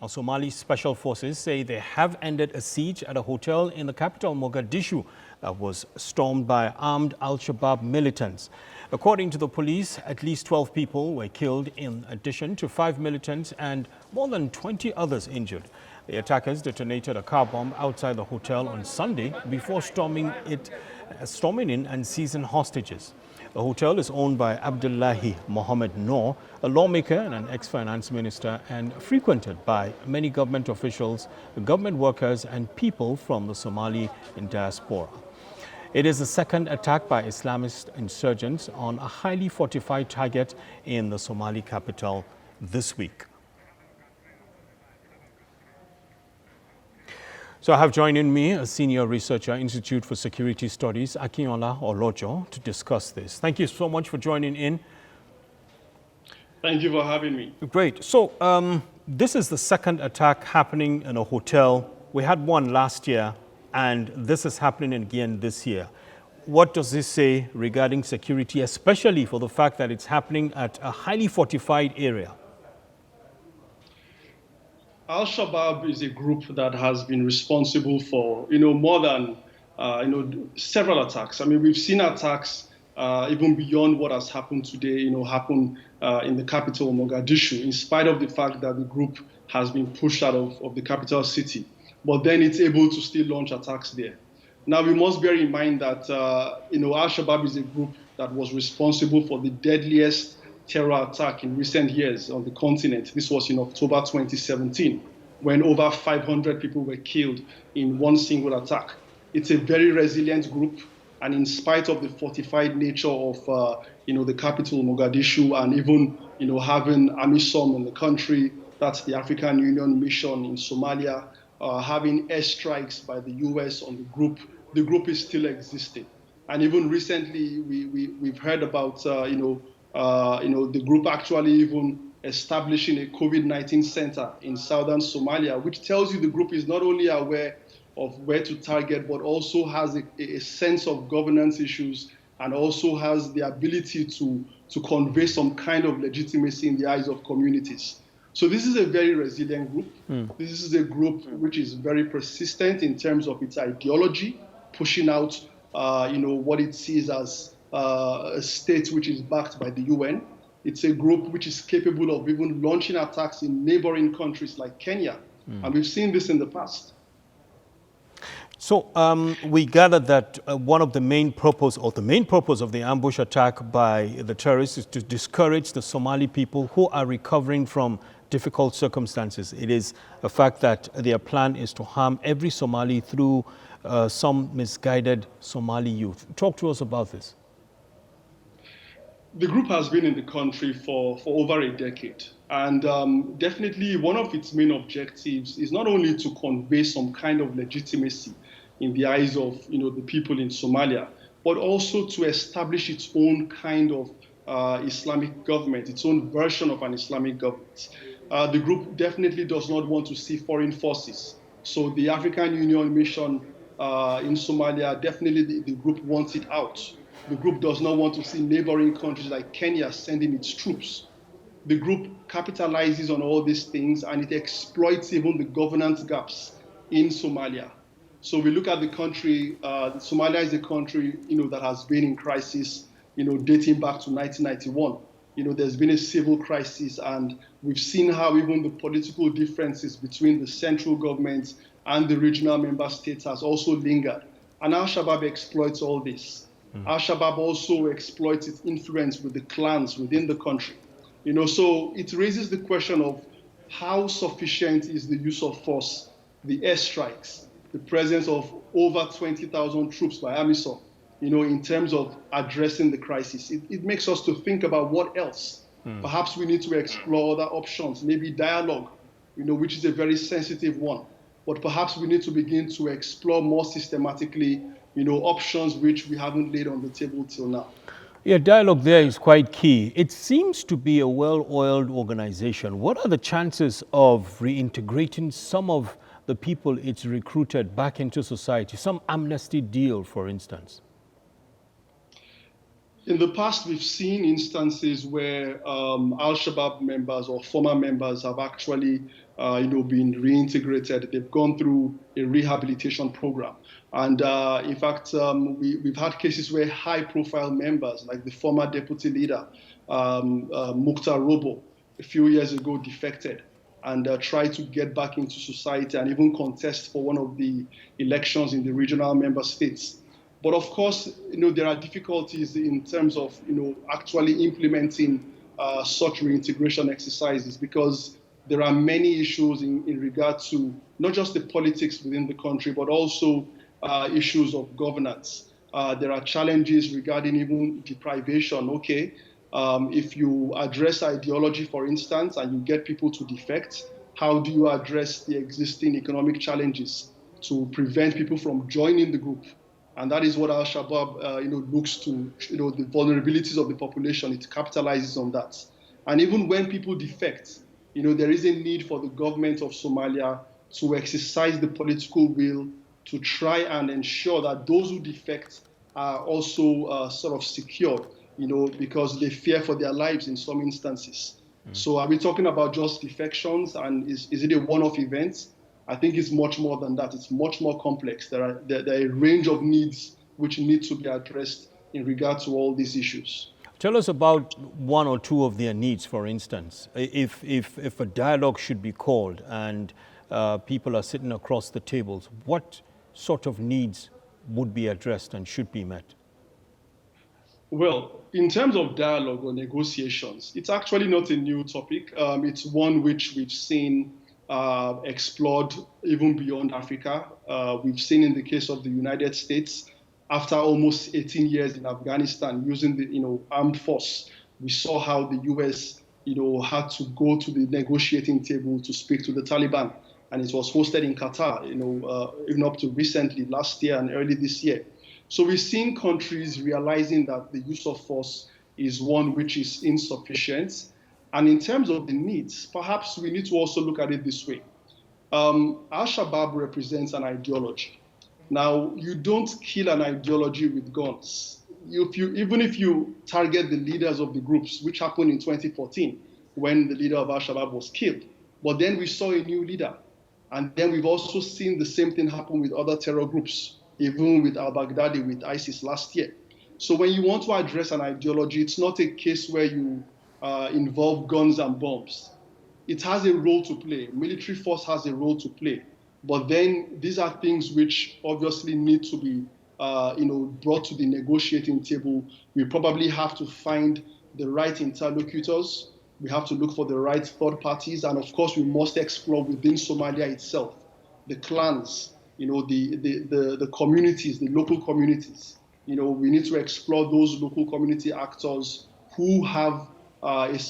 Now, Somali special forces say they have ended a siege at a hotel in the capital, Mogadishu, that was stormed by armed al-Shabaab militants. According to the police, at least 12 people were killed in addition to 5 militants and more than 20 others injured. The attackers detonated a car bomb outside the hotel on Sunday before storming in and seizing hostages. The hotel is owned by Abdullahi Mohammed Noor, a lawmaker and an ex-finance minister, and frequented by many government officials, government workers, and people from the Somali diaspora. It is the second attack by Islamist insurgents on a highly fortified target in the Somali capital this week. So I have joining me a senior researcher, Institute for Security Studies, Akinola Olojo, to discuss this. Thank you so much for joining in. Thank you for having me. Great. So this is the second attack happening in a hotel. We had one last year, and this is happening again this year. What does this say regarding security, especially for the fact that it's happening at a highly fortified area? Al-Shabaab is a group that has been responsible for, more than, several attacks. I mean, we've seen attacks even beyond what has happened today, happen in the capital, Mogadishu, in spite of the fact that the group has been pushed out of the capital city. But then it's able to still launch attacks there. Now, we must bear in mind that, Al-Shabaab is a group that was responsible for the deadliest terror attack in recent years on the continent. This was in October 2017, when over 500 people were killed in one single attack. It's a very resilient group, and in spite of the fortified nature of the capital, Mogadishu, and even having AMISOM in the country, that's the African Union mission in Somalia, having airstrikes by the US on the group is still existing. And even recently, we've heard about the group actually even establishing a COVID-19 center in southern Somalia, which tells you the group is not only aware of where to target, but also has a sense of governance issues and also has the ability to convey some kind of legitimacy in the eyes of communities. So this is a very resilient group. This is a group which is very persistent in terms of its ideology, pushing out what it sees as a state which is backed by the UN. It's a group which is capable of even launching attacks in neighboring countries like Kenya. And we've seen this in the past. So we gathered that one of the main purpose of the ambush attack by the terrorists is to discourage the Somali people who are recovering from difficult circumstances. It is a fact that their plan is to harm every Somali through some misguided Somali youth. Talk to us about this. The group has been in the country for over a decade. And definitely one of its main objectives is not only to convey some kind of legitimacy in the eyes of the people in Somalia, but also to establish its own kind of Islamic government, its own version of an Islamic government. The group definitely does not want to see foreign forces. So the African Union mission in Somalia, definitely the group wants it out. The group does not want to see neighboring countries like Kenya sending its troops. The group capitalizes on all these things, and it exploits even the governance gaps in Somalia. So we look at the country, Somalia is a country, that has been in crisis, dating back to 1991. There's been a civil crisis, and we've seen how even the political differences between the central government and the regional member states has also lingered. And Al-Shabaab exploits all this. Al-Shabaab also exploits its influence with the clans within the country. So it raises the question of how sufficient is the use of force, the airstrikes, the presence of over 20,000 troops by AMISOM, in terms of addressing the crisis. It makes us to think about what else. Perhaps we need to explore other options, maybe dialogue, which is a very sensitive one. But perhaps we need to begin to explore more systematically options which we haven't laid on the table till now. Yeah, dialogue there is quite key. It seems to be a well-oiled organization. What are the chances of reintegrating some of the people it's recruited back into society? Some amnesty deal, for instance. In the past, we've seen instances where al-Shabaab members or former members have actually, been reintegrated. They've gone through a rehabilitation program. And in fact, we've had cases where high-profile members, like the former deputy leader, Mukhtar Omar, a few years ago defected and tried to get back into society and even contest for one of the elections in the regional member states. But of course, there are difficulties in terms of, actually implementing such reintegration exercises, because there are many issues in regard to not just the politics within the country, but also issues of governance. There are challenges regarding even deprivation. Okay, if you address ideology, for instance, and you get people to defect, how do you address the existing economic challenges to prevent people from joining the group? And that is what al-Shabaab, looks to, the vulnerabilities of the population. It capitalizes on that. And even when people defect, there is a need for the government of Somalia to exercise the political will to try and ensure that those who defect are also sort of secured, because they fear for their lives in some instances. So are we talking about just defections, and is it a one-off event? I think it's much more than that. It's much more complex. There are a range of needs which need to be addressed in regard to all these issues. Tell us about one or two of their needs, for instance. If a dialogue should be called and people are sitting across the tables, what sort of needs would be addressed and should be met? Well, in terms of dialogue or negotiations, it's actually not a new topic. It's one which we've seen explored even beyond Africa. We've seen in the case of the United States, after almost 18 years in Afghanistan using the armed force, we saw how the US had to go to the negotiating table to speak to the Taliban, and it was hosted in Qatar, even up to recently, last year and early this year. So we've seen countries realizing that the use of force is one which is insufficient. And in terms of the needs, perhaps we need to also look at it this way. Al-Shabaab represents an ideology. Now, you don't kill an ideology with guns. Even if you target the leaders of the groups, which happened in 2014, when the leader of Al-Shabaab was killed. But then we saw a new leader. And then we've also seen the same thing happen with other terror groups, even with al-Baghdadi, with ISIS last year. So when you want to address an ideology, it's not a case where you involve guns and bombs. It has a role to play. Military force has a role to play. But then these are things which obviously need to be brought to the negotiating table. We probably have to find the right interlocutors. We have to look for the right third parties. And of course, we must explore within Somalia itself, the clans, the communities, the local communities. We need to explore those local community actors who have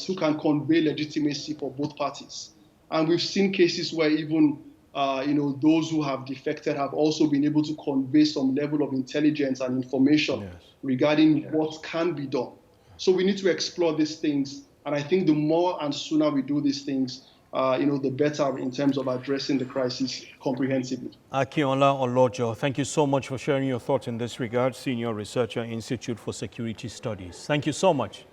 who can convey legitimacy for both parties. And we've seen cases where even those who have defected have also been able to convey some level of intelligence and information regarding what can be done. So we need to explore these things. And I think the more and sooner we do these things, the better in terms of addressing the crisis comprehensively. Akinola Olojo, thank you so much for sharing your thoughts in this regard, Senior Researcher, Institute for Security Studies. Thank you so much.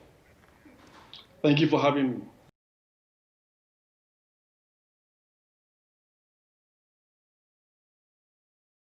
Thank you for having me.